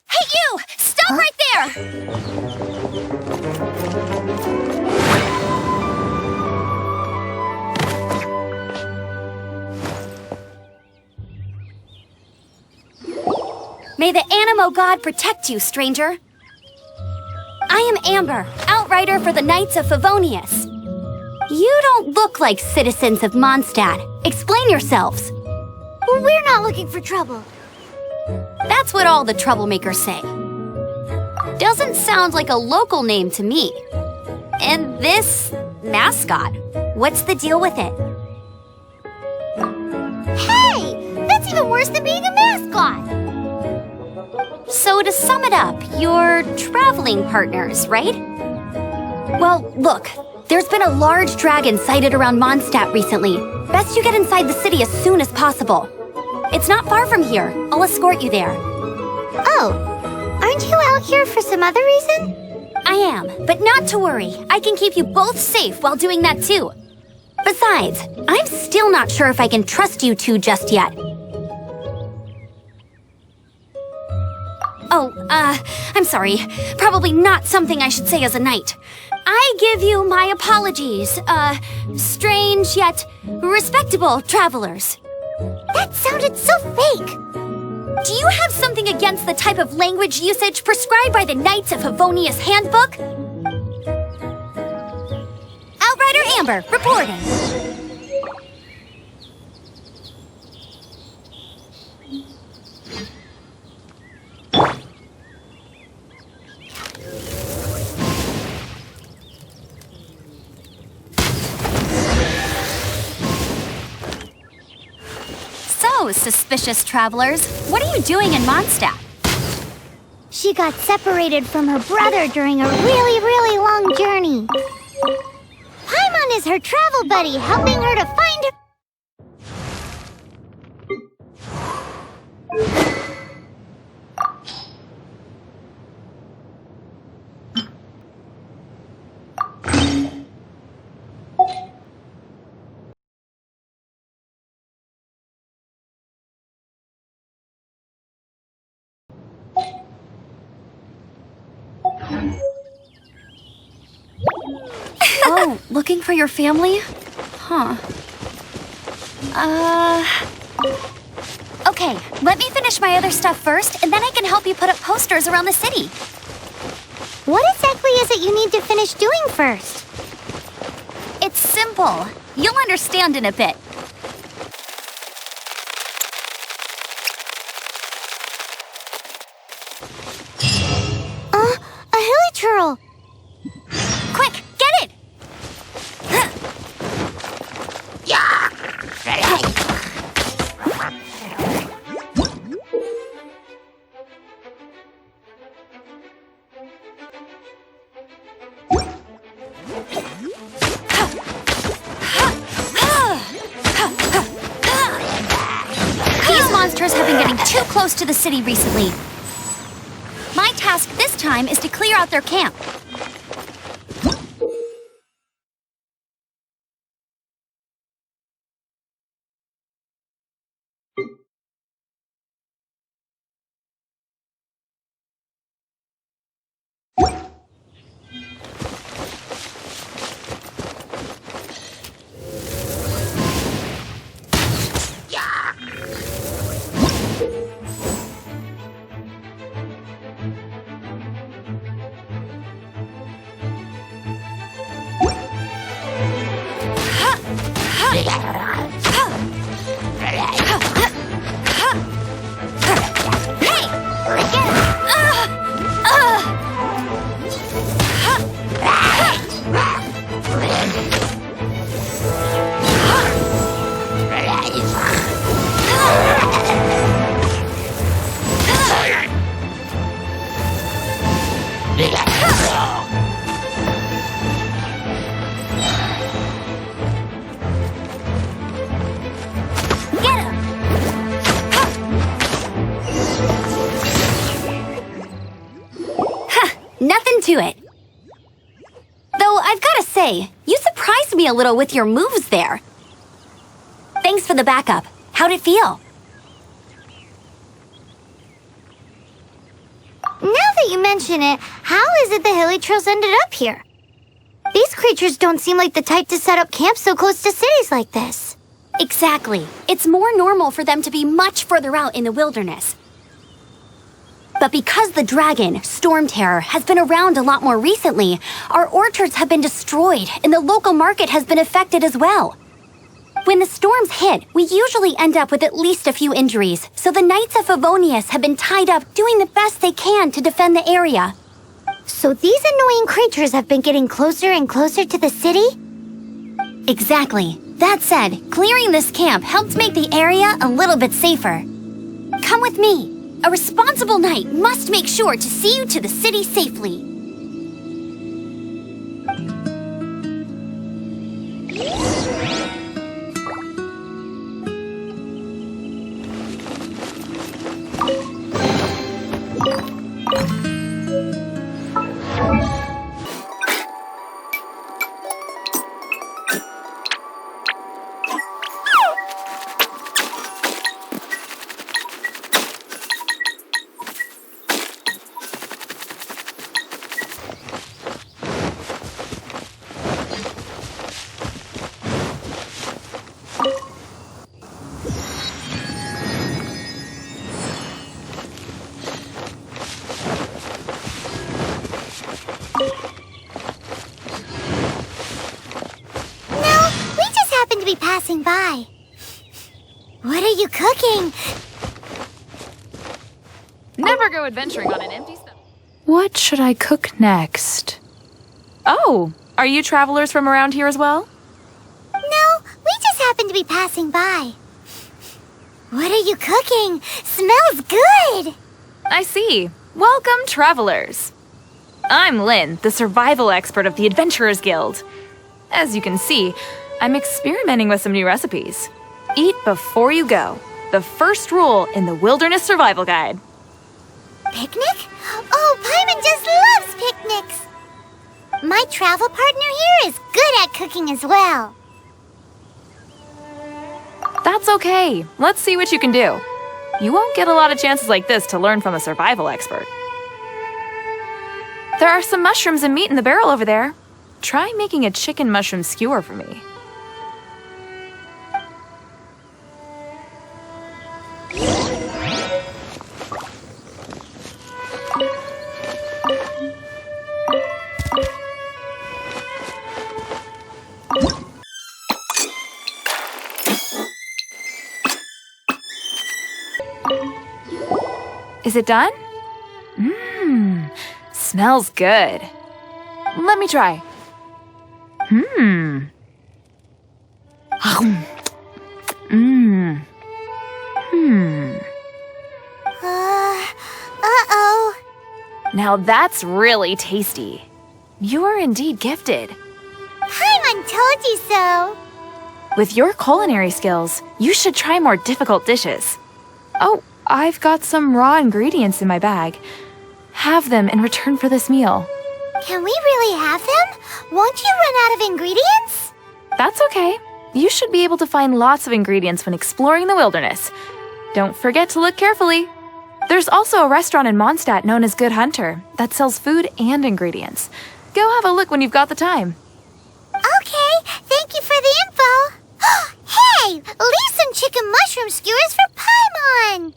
Hey, you! Stop right there! May the Animo God protect you, stranger. I am Amber, outrider for the Knights of Favonius. You don't look like citizens of Mondstadt. Explain yourselves. We're not looking for trouble. That's what all the troublemakers say. Doesn't sound like a local name to me. And this mascot, what's the deal with it? Hey! That's even worse than being a mascot! So to sum it up, you're traveling partners, right? Well, look, there's been a large dragon sighted around Mondstadt recently. Best you get inside the city as soon as possible. It's not far from here. I'll escort you there. Oh, aren't you out here for some other reason? I am, but not to worry. I can keep you both safe while doing that too. Besides, I'm still not sure if I can trust you two just yet. Oh, I'm sorry. Probably not something I should say as a knight. I give you my apologies, strange yet respectable travelers. That sounded so fake. Do you have something against the type of language usage prescribed by the Knights of Favonius Handbook? Outrider Amber, reporting. So, suspicious travelers, what are you doing in Mondstadt? She got separated from her brother during a really long journey. Paimon is her travel buddy, helping her to find her... Oh, looking for your family? Huh. Okay, let me finish my other stuff first, and then I can help you put up posters around the city. What exactly is it you need to finish doing first? It's simple. You'll understand in a bit. A hilichurl! Quick, get it! These monsters have been getting too close to the city recently. My task this time is to clear out their camp. Nothing to it. Though I've gotta say, you surprised me a little with your moves there. Thanks Thanks for the backup. How'd it feel? Now that you mention it, how is it the hilly trails ended up here? These creatures don't seem like the type to set up camp so close to cities like this. Exactly. It's more normal for them to be much further out in the wilderness. But because the dragon, Storm Terror, has been around a lot more recently, our orchards have been destroyed and the local market has been affected as well. When the storms hit, we usually end up with at least a few injuries, so the Knights of Favonius have been tied up doing the best they can to defend the area. So these annoying creatures have been getting closer and closer to the city? Exactly. That said, clearing this camp helped make the area a little bit safer. Come with me. A responsible knight must make sure to see you to the city safely. Passing by. What are you cooking? Never go adventuring on an empty stomach. What should I cook next? Oh, are you travelers from around here as well? No, we just happen to be passing by. What are you cooking? Smells good! I see. Welcome, travelers. I'm Lynn, the survival expert of the Adventurers Guild. As you can see, I'm experimenting with some new recipes. Eat before you go. The first rule in the Wilderness Survival Guide. Picnic? Oh, Paimon just loves picnics! My travel partner here is good at cooking as well. That's okay. Let's see what you can do. You won't get a lot of chances like this to learn from a survival expert. There are some mushrooms and meat in the barrel over there. Try making a chicken mushroom skewer for me. Is it done? Smells good. Let me try. Uh-oh. Now that's really tasty. You are indeed gifted. Paimon told you so. With your culinary skills, you should try more difficult dishes. Oh, I've got some raw ingredients in my bag. Have them in return for this meal. Can we really have them? Won't you run out of ingredients? That's okay. You should be able to find lots of ingredients when exploring the wilderness. Don't forget to look carefully. There's also a restaurant in Mondstadt known as Good Hunter that sells food and ingredients. Go have a look when you've got the time. Okay, thank you for the info. Hey, leave some chicken mushroom skewers for Paimon.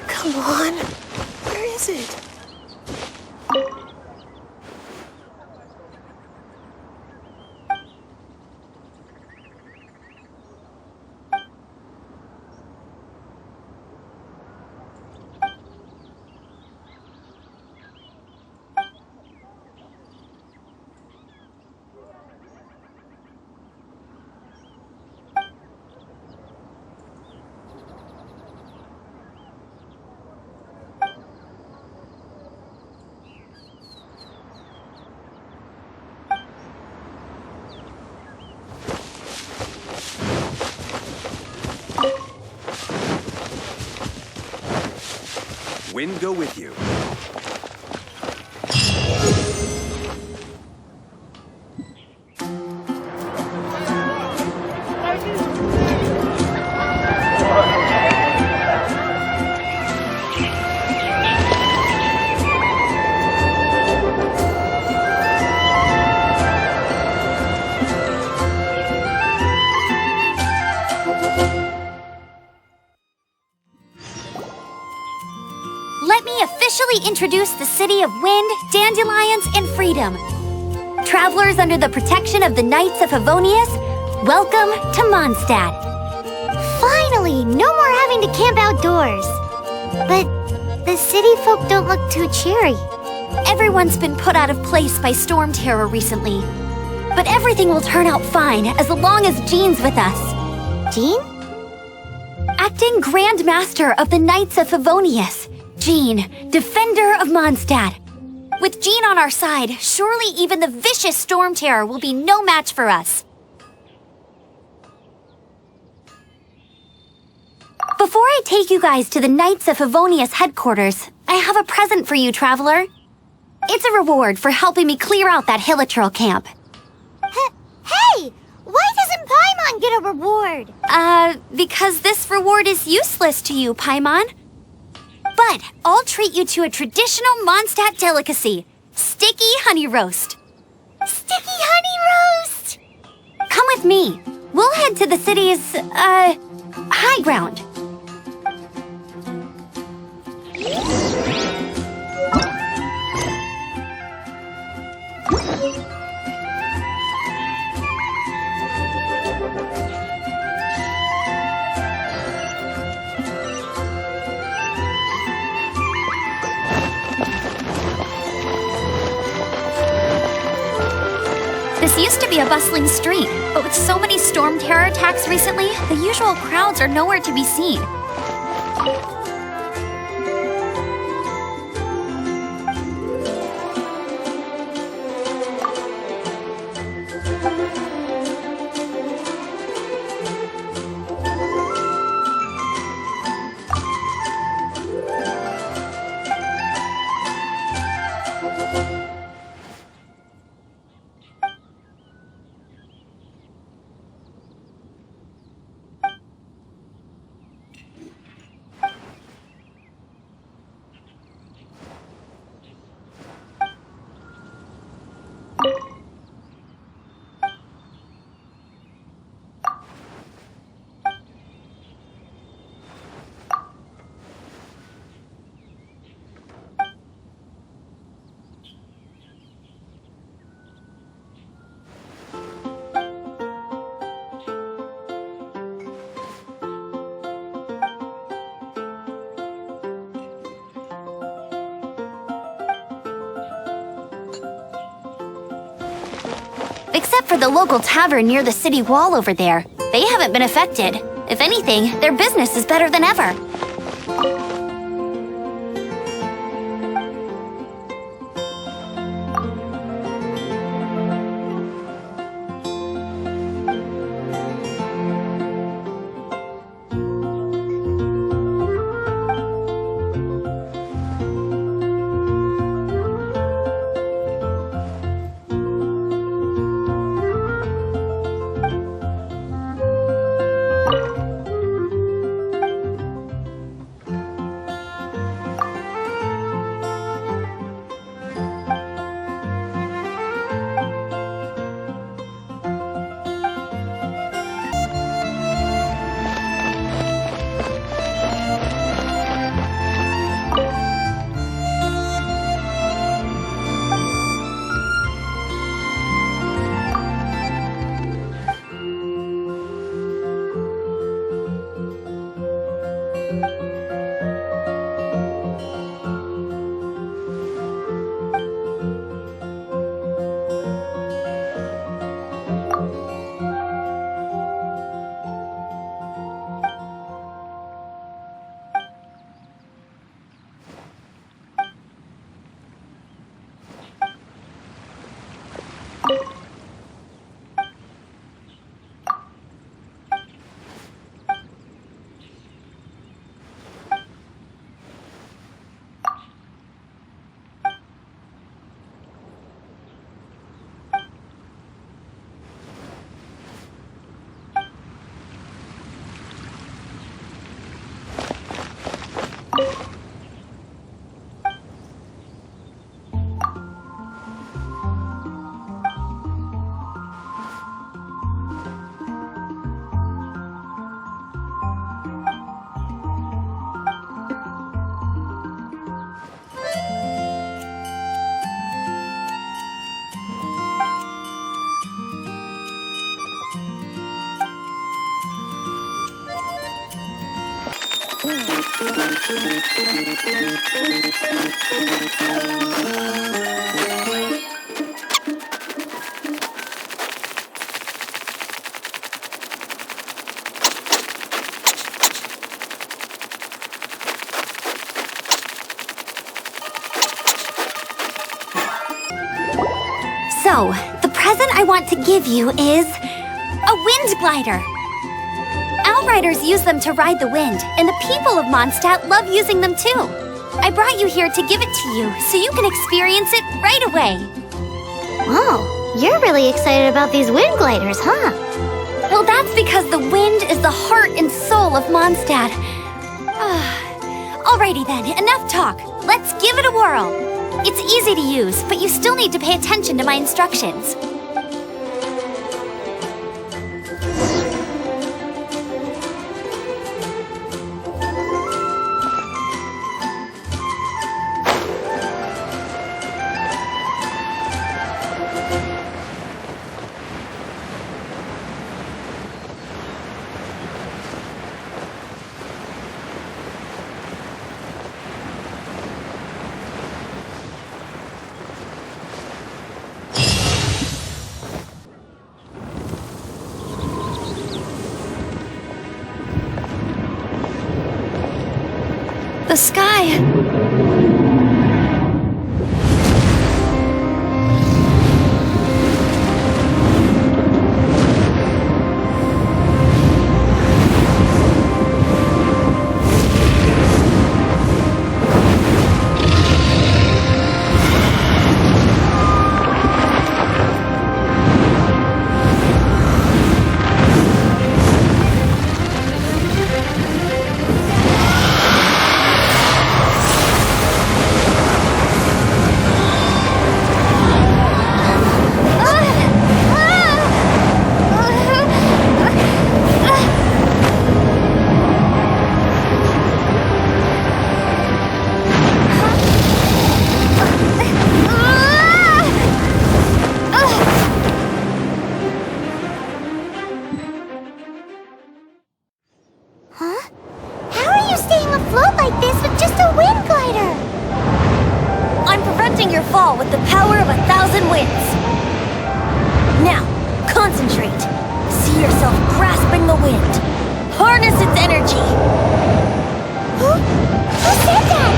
Come on. Where is it? Wind go with you. Let me officially introduce the city of wind, dandelions, and freedom. Travelers under the protection of the Knights of Favonius, welcome to Mondstadt. Finally, no more having to camp outdoors. But the city folk don't look too cheery. Everyone's been put out of place by storm terror recently. But everything will turn out fine as long as Jean's with us. Jean? Acting Grand Master of the Knights of Favonius, Jean, Defender of Mondstadt. With Jean on our side, surely even the vicious storm terror will be no match for us. Before I take you guys to the Knights of Favonius headquarters, I have a present for you, Traveler. It's a reward for helping me clear out that Hilichurl camp. Hey! Why doesn't Paimon get a reward? Because this reward is useless to you, Paimon. But I'll treat you to a traditional Mondstadt delicacy, sticky honey roast. Sticky honey roast! Come with me. We'll head to the city's, high ground. This used to be a bustling street, but with so many storm terror attacks recently, the usual crowds are nowhere to be seen. Except for the local tavern near the city wall over there. They haven't been affected. If anything, their business is better than ever. So, the present I want to give you is a wind glider. Outriders use them to ride the wind, and the people of Mondstadt love using them too. I brought you here to give it to you, so you can experience it right away. Whoa, you're really excited about these wind gliders, huh? Well, that's because the wind is the heart and soul of Mondstadt. Alrighty then, enough talk. Let's give it a whirl. It's easy to use, but you still need to pay attention to my instructions. The sky. Your fall with the power of 1,000 winds. Now, concentrate. See yourself grasping the wind. Harness its energy. Who said that?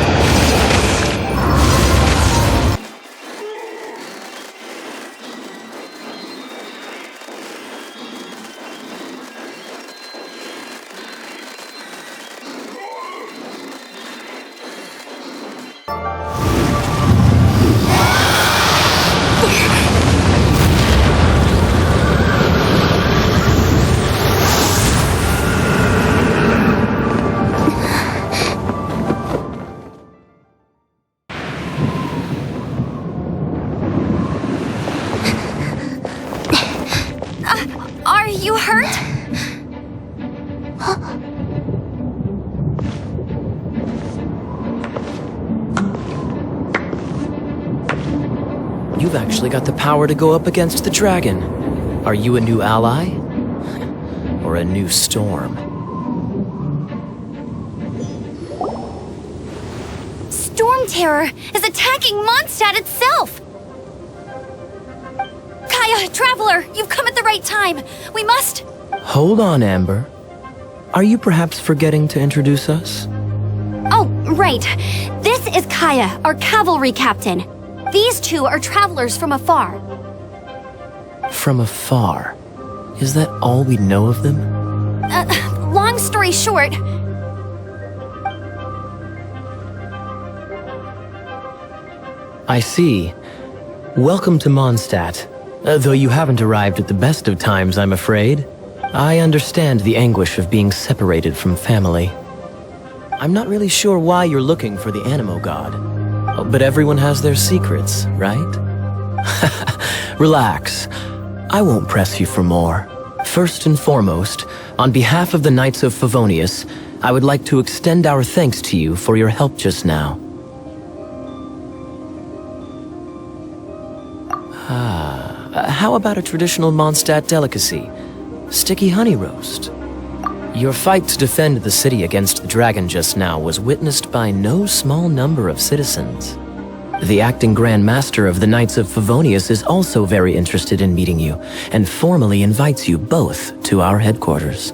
Are you hurt? You've actually got the power to go up against the dragon. Are you a new ally? Or a new storm? Storm Terror is attacking Mondstadt itself! Kaya, Traveler, you've come at the right time. We must... Hold on, Amber. Are you perhaps forgetting to introduce us? Oh, right. This is Kaya, our cavalry captain. These two are travelers from afar. From afar? Is that all we know of them? Long story short... I see. Welcome to Mondstadt. Though you haven't arrived at the best of times, I'm afraid. I understand the anguish of being separated from family. I'm not really sure why you're looking for the Animo God. But everyone has their secrets, right? Relax. I won't press you for more. First and foremost, on behalf of the Knights of Favonius, I would like to extend our thanks to you for your help just now. How about a traditional Mondstadt delicacy? Sticky honey roast. Your fight to defend the city against the dragon just now was witnessed by no small number of citizens. The acting Grand Master of the Knights of Favonius is also very interested in meeting you, and formally invites you both to our headquarters.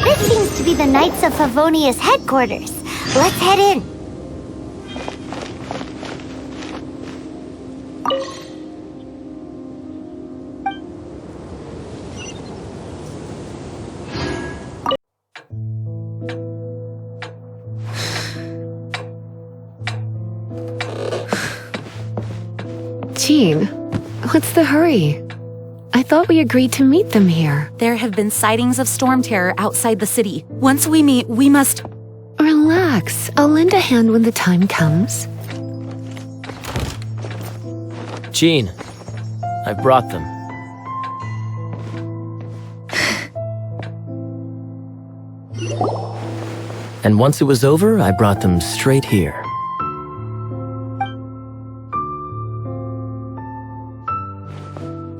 This seems to be the Knights of Favonius headquarters. Let's head in. Jean, what's the hurry? I thought we agreed to meet them here. There have been sightings of storm terror outside the city. Once we meet, we must... Relax. I'll lend a hand when the time comes. Jean, I brought them. And once it was over, I brought them straight here.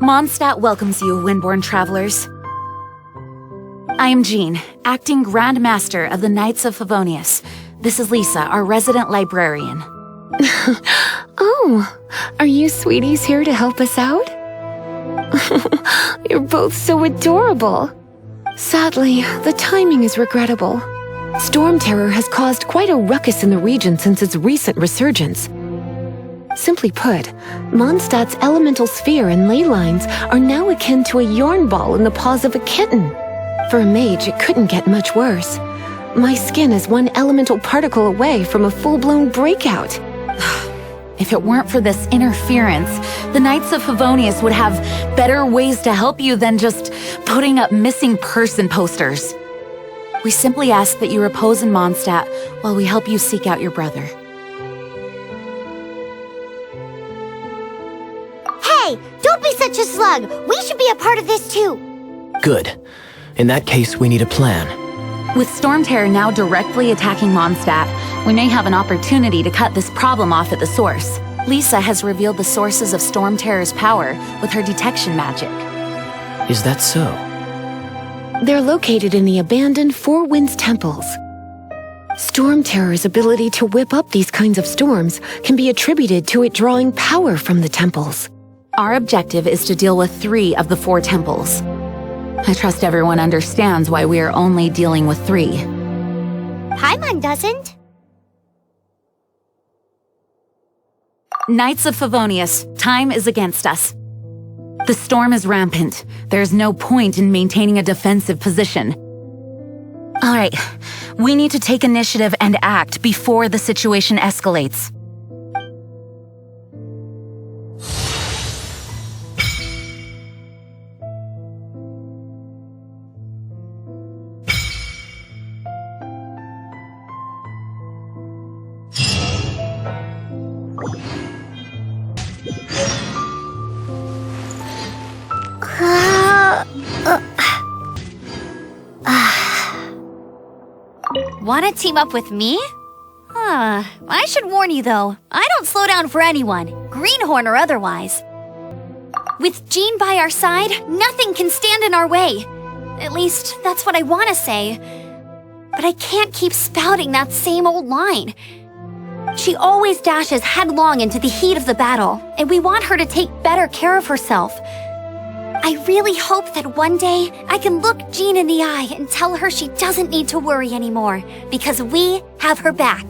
Mondstadt welcomes you, Windborn travelers. I am Jean, acting Grand Master of the Knights of Favonius. This is Lisa, our resident librarian. Oh, are you sweeties here to help us out? You're both so adorable. Sadly, the timing is regrettable. Storm terror has caused quite a ruckus in the region since its recent resurgence. Simply put, Mondstadt's elemental sphere and ley lines are now akin to a yarn ball in the paws of a kitten. For a mage, it couldn't get much worse. My skin is one elemental particle away from a full-blown breakout. If it weren't for this interference, the Knights of Favonius would have better ways to help you than just putting up missing person posters. We simply ask that you repose in Mondstadt while we help you seek out your brother. Hey, don't be such a slug. We should be a part of this too. Good. In that case, we need a plan. With storm terror now directly attacking Mondstadt, we may have an opportunity to cut this problem off at the source. Lisa has revealed the sources of storm terror's power with her detection magic. Is that so? They're located in the abandoned Four Winds temples. Storm terror's ability to whip up these kinds of storms can be attributed to it drawing power from the temples. Our objective is to deal with 3 of the 4 temples. I trust everyone understands why we are only dealing with 3. Paimon doesn't. Knights of Favonius, time is against us. The storm is rampant. There's no point in maintaining a defensive position. All right, we need to take initiative and act before the situation escalates. Want to team up with me? I should warn you though, I don't slow down for anyone, greenhorn or otherwise. With Jean by our side, nothing can stand in our way. At least, that's what I want to say. But I can't keep spouting that same old line. She always dashes headlong into the heat of the battle, and we want her to take better care of herself. I really hope that one day I can look Jean in the eye and tell her she doesn't need to worry anymore, because we have her back.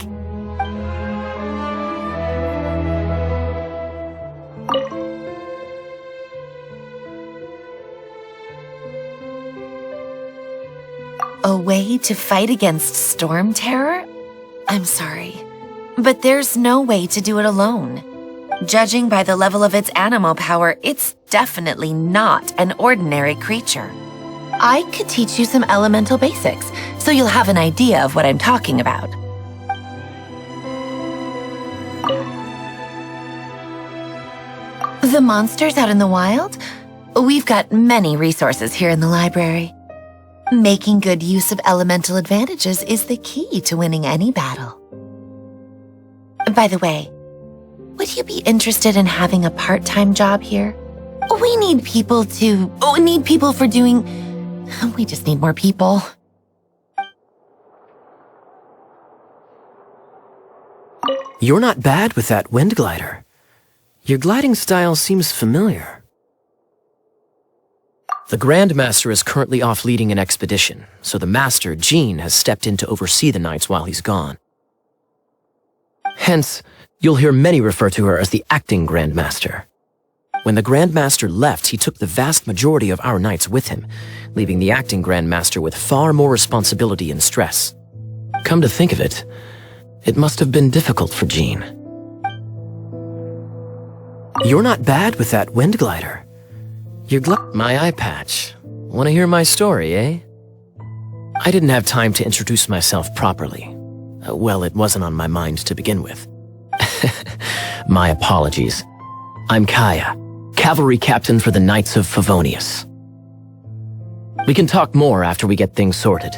A way to fight against storm terror? I'm sorry, but there's no way to do it alone. Judging by the level of its animal power, it's definitely not an ordinary creature. I could teach you some elemental basics, so you'll have an idea of what I'm talking about. The monsters out in the wild? We've got many resources here in the library. Making good use of elemental advantages is the key to winning any battle. By the way, would you be interested in having a part-time job here? We need people for doing... We just need more people. You're not bad with that wind glider. Your gliding style seems familiar. The Grand Master is currently off leading an expedition, so the Master, Jean, has stepped in to oversee the Knights while he's gone. Hence, you'll hear many refer to her as the acting Grand Master. When the Grand Master left, he took the vast majority of our Knights with him, leaving the acting Grand Master with far more responsibility and stress. Come to think of it, it must have been difficult for Jean. You're not bad with that wind glider. My eye patch. Want to hear my story, eh? I didn't have time to introduce myself properly. Well, it wasn't on my mind to begin with. My apologies. I'm Kaya, cavalry captain for the Knights of Favonius. We can talk more after we get things sorted.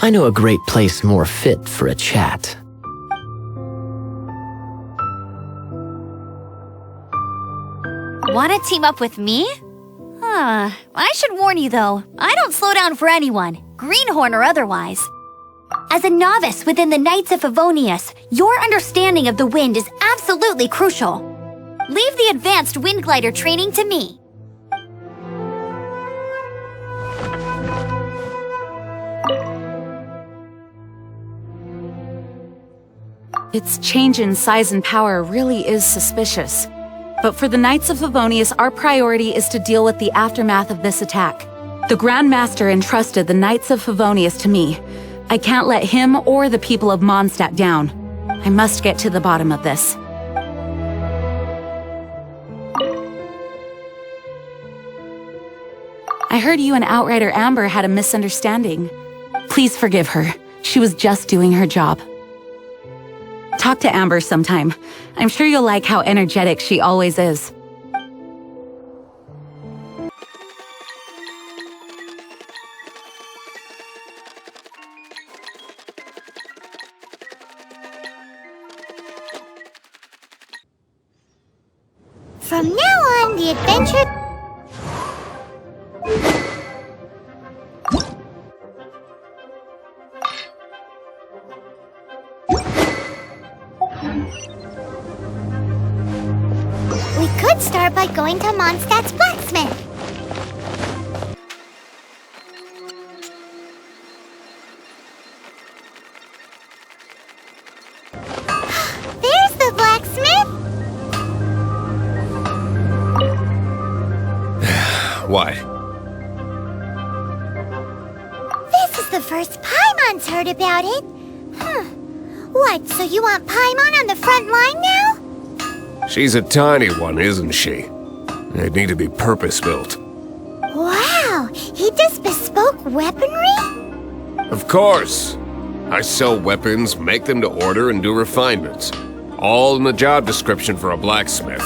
I know a great place more fit for a chat. Want to team up with me? I should warn you though, I don't slow down for anyone, greenhorn or otherwise. As a novice within the Knights of Favonius, your understanding of the wind is absolutely crucial. Leave the advanced wind glider training to me. Its change in size and power really is suspicious. But for the Knights of Favonius, our priority is to deal with the aftermath of this attack. The Grand Master entrusted the Knights of Favonius to me. I can't let him or the people of Mondstadt down. I must get to the bottom of this. I heard you and Outrider Amber had a misunderstanding. Please forgive her. She was just doing her job. Talk to Amber sometime. I'm sure you'll like how energetic she always is. From now on, the adventure... We could start by going to Mondstadt's blacksmith. There's the blacksmith! Why? This is the first Paimon's heard about it. What, so you want Paimon on the front line now? She's a tiny one, isn't she? They'd need to be purpose-built. Wow, he does bespoke weaponry? Of course. I sell weapons, make them to order, and do refinements. All in the job description for a blacksmith.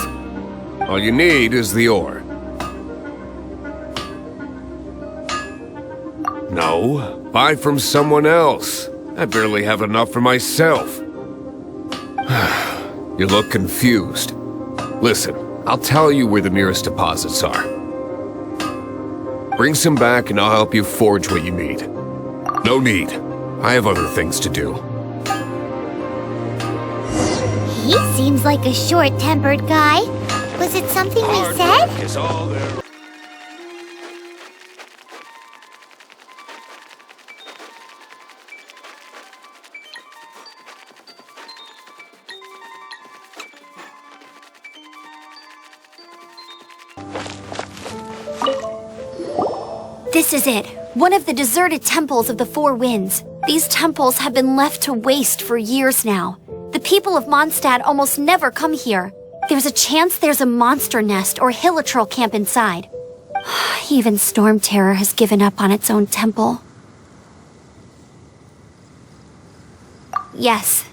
All you need is the ore. No, buy from someone else. I barely have enough for myself. You look confused. Listen, I'll tell you where the nearest deposits are. Bring some back and I'll help you forge what you need. No need. I have other things to do. He seems like a short-tempered guy. Was it something we said? Is all there. This is it, one of the deserted temples of the Four Winds. These temples have been left to waste for years now. The people of Mondstadt almost never come here. There's a chance there's a monster nest or hilichurl camp inside. Even Storm Terror has given up on its own temple. Yes.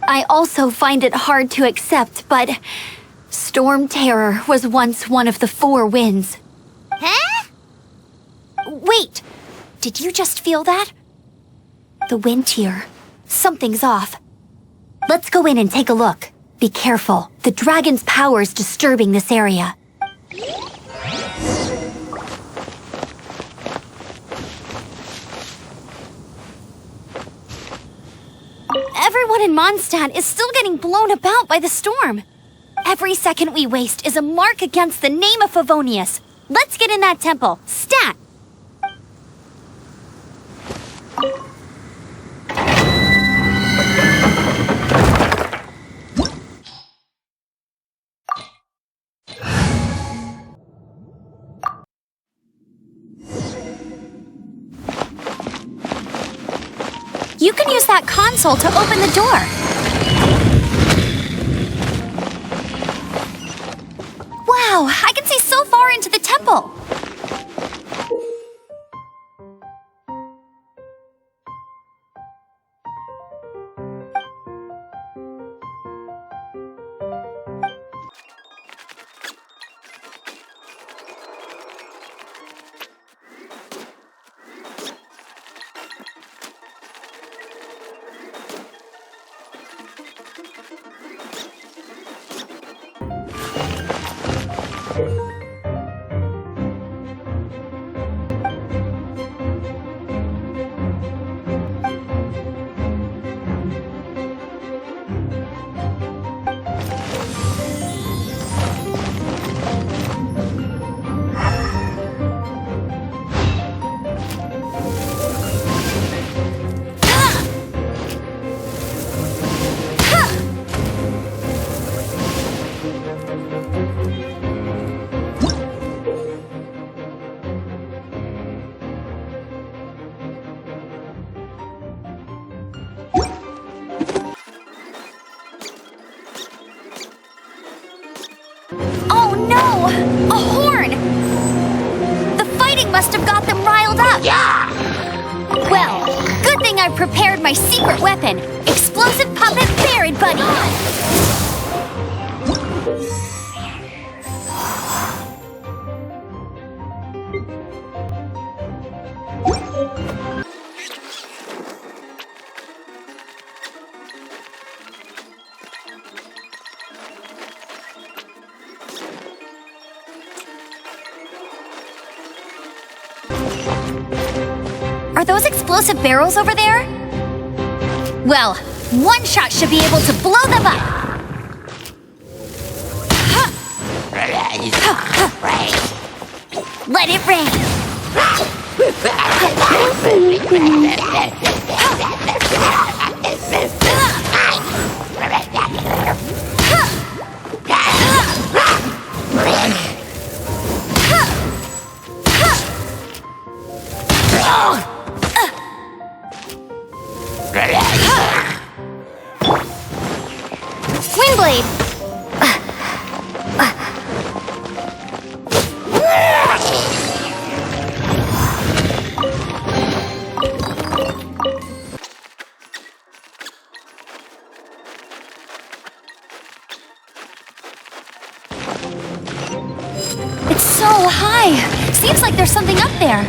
I also find it hard to accept, but Storm Terror was once one of the 4 winds. Huh? Wait! Did you just feel that? The wind here. Something's off. Let's go in and take a look. Be careful. The dragon's power's disturbing this area. Everyone in Mondstadt is still getting blown about by the storm. Every second we waste is a mark against the name of Favonius. Let's get in that temple. Stat! You can use that console to open the door. Wow, I can see so far into the temple. A horn! The fighting must have got them riled up. Yeah! Well, good thing I prepared my secret weapon, Explosive Puppet Buried Buddy! Are those explosive barrels over there? Well, one shot should be able to blow them up! Let it rain! Windblade! It's so high! Seems like there's something up there.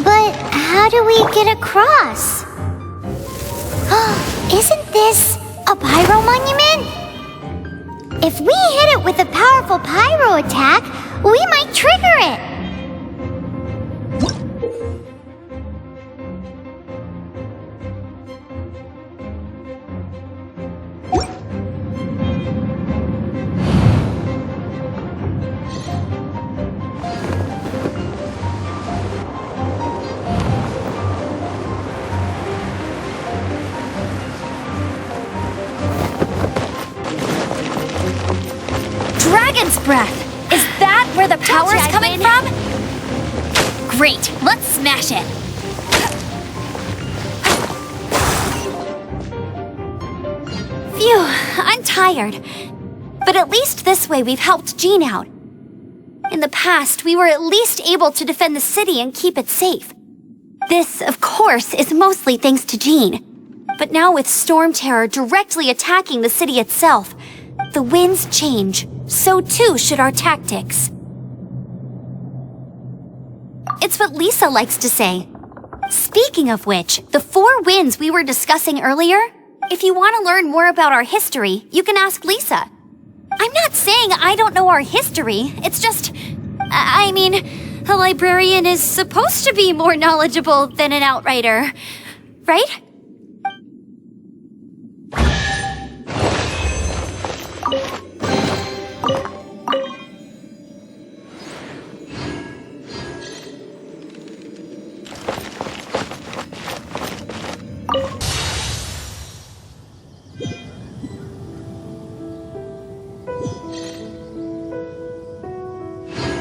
But how do we get across? Isn't this a pyro monument? If we hit it with a powerful pyro attack, we might trigger it. Dragon's breath! Is that where the power's coming from? Great, let's smash it! Phew, I'm tired. But at least this way we've helped Jean out. In the past, we were at least able to defend the city and keep it safe. This, of course, is mostly thanks to Jean. But now with Storm Terror directly attacking the city itself, the winds change. So too should our tactics. It's what Lisa likes to say. Speaking of which, the 4 winds we were discussing earlier, if you want to learn more about our history, you can ask Lisa. I'm not saying I don't know our history, it's just... I mean, a librarian is supposed to be more knowledgeable than an outrider, right?